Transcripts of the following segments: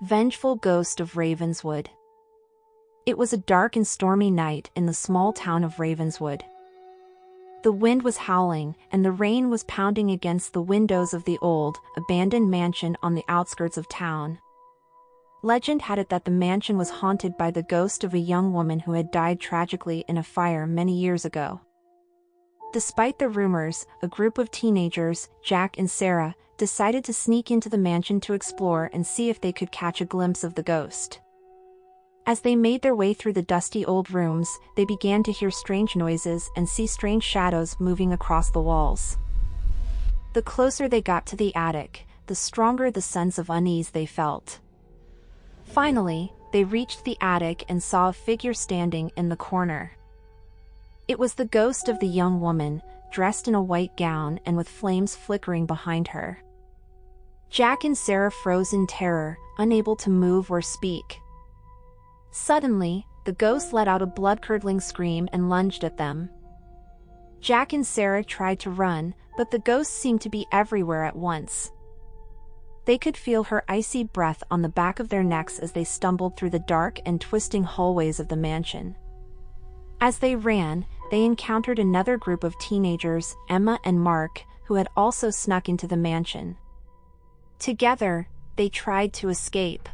Vengeful ghost of Ravenswood. It was a dark and stormy night in the small town of Ravenswood. The wind was howling, and the rain was pounding against the windows of the old, abandoned mansion on the outskirts of town. Legend had it that the mansion was haunted by the ghost of a young woman who had died tragically in a fire many years ago. Despite the rumors, a group of teenagers, Jack and Sarah, decided to sneak into the mansion to explore and see if they could catch a glimpse of the ghost. As they made their way through the dusty old rooms, they began to hear strange noises and see strange shadows moving across the walls. The closer they got to the attic, the stronger the sense of unease they felt. Finally, they reached the attic and saw a figure standing in the corner. It was the ghost of the young woman, dressed in a white gown and with flames flickering behind her. Jack and Sarah froze in terror, unable to move or speak. Suddenly, the ghost let out a blood-curdling scream and lunged at them. Jack and Sarah tried to run, but the ghost seemed to be everywhere at once. They could feel her icy breath on the back of their necks as they stumbled through the dark and twisting hallways of the mansion. As they ran, they encountered another group of teenagers, Emma and Mark, who had also snuck into the mansion. Together, they tried to escape.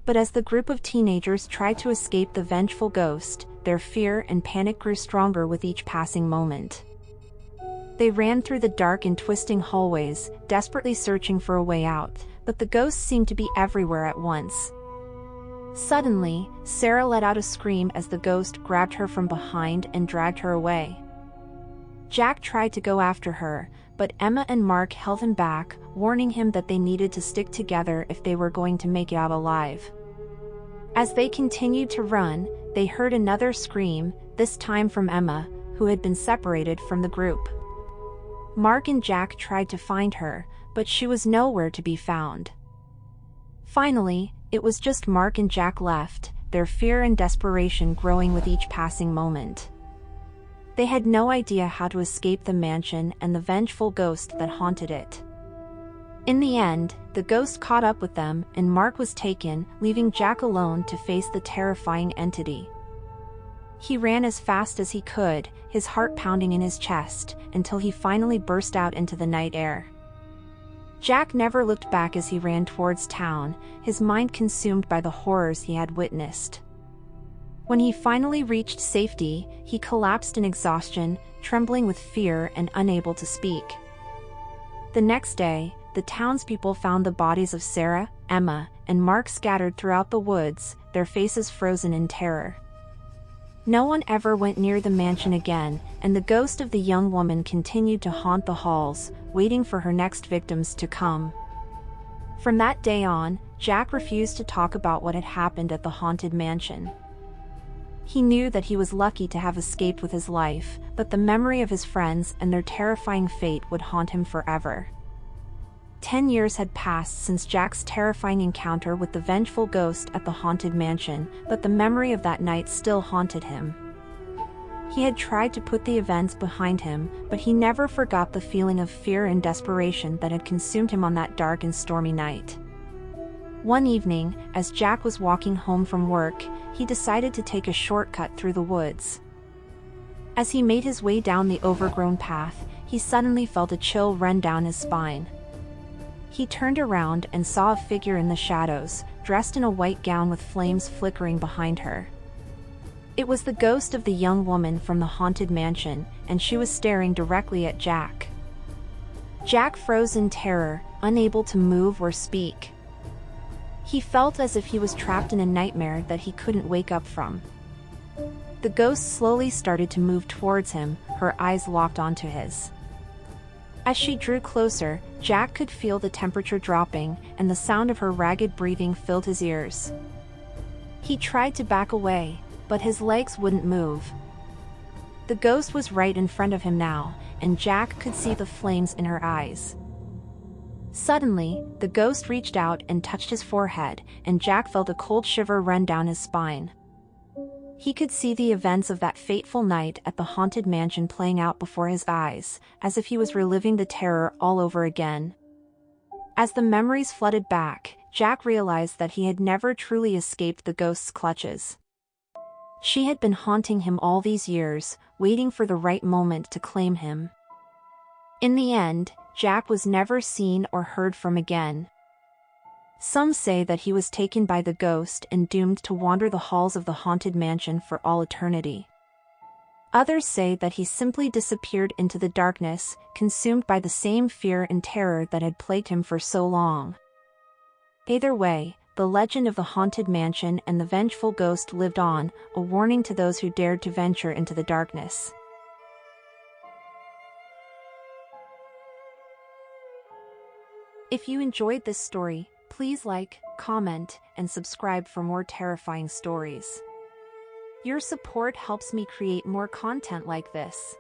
But as the group of teenagers tried to escape the vengeful ghost, their fear and panic grew stronger with each passing moment. They ran through the dark and twisting hallways, desperately searching for a way out, but the ghost seemed to be everywhere at once. Suddenly, Sarah let out a scream as the ghost grabbed her from behind and dragged her away. Jack tried to go after her, but Emma and Mark held him back, warning him that they needed to stick together if they were going to make it out alive. As they continued to run, they heard another scream, this time from Emma, who had been separated from the group. Mark and Jack tried to find her, but she was nowhere to be found. Finally, it was just Mark and Jack left, their fear and desperation growing with each passing moment. They had no idea how to escape the mansion and the vengeful ghost that haunted it. In the end, the ghost caught up with them and Mark was taken, leaving Jack alone to face the terrifying entity. He ran as fast as he could, his heart pounding in his chest, until he finally burst out into the night air. Jack never looked back as he ran towards town, his mind consumed by the horrors he had witnessed. When he finally reached safety, he collapsed in exhaustion, trembling with fear and unable to speak. The next day, the townspeople found the bodies of Sarah, Emma, and Mark scattered throughout the woods, their faces frozen in terror. No one ever went near the mansion again, and the ghost of the young woman continued to haunt the halls, waiting for her next victims to come. From that day on, Jack refused to talk about what had happened at the haunted mansion. He knew that he was lucky to have escaped with his life, but the memory of his friends and their terrifying fate would haunt him forever. 10 years had passed since Jack's terrifying encounter with the vengeful ghost at the haunted mansion, but the memory of that night still haunted him. He had tried to put the events behind him, but he never forgot the feeling of fear and desperation that had consumed him on that dark and stormy night. One evening, as Jack was walking home from work, he decided to take a shortcut through the woods. As he made his way down the overgrown path, he suddenly felt a chill run down his spine. He turned around and saw a figure in the shadows, dressed in a white gown with flames flickering behind her. It was the ghost of the young woman from the haunted mansion, and she was staring directly at Jack. Jack froze in terror, unable to move or speak. He felt as if he was trapped in a nightmare that he couldn't wake up from. The ghost slowly started to move towards him, her eyes locked onto his. As she drew closer, Jack could feel the temperature dropping, and the sound of her ragged breathing filled his ears. He tried to back away, but his legs wouldn't move. The ghost was right in front of him now, and Jack could see the flames in her eyes. Suddenly, the ghost reached out and touched his forehead, and Jack felt a cold shiver run down his spine. He could see the events of that fateful night at the haunted mansion playing out before his eyes, as if he was reliving the terror all over again. As the memories flooded back, Jack realized that he had never truly escaped the ghost's clutches. She had been haunting him all these years, waiting for the right moment to claim him. In the end, Jack was never seen or heard from again. Some say that he was taken by the ghost and doomed to wander the halls of the haunted mansion for all eternity. Others say that he simply disappeared into the darkness, consumed by the same fear and terror that had plagued him for so long. Either way, the legend of the haunted mansion and the vengeful ghost lived on, a warning to those who dared to venture into the darkness. If you enjoyed this story, please like, comment, and subscribe for more terrifying stories. Your support helps me create more content like this.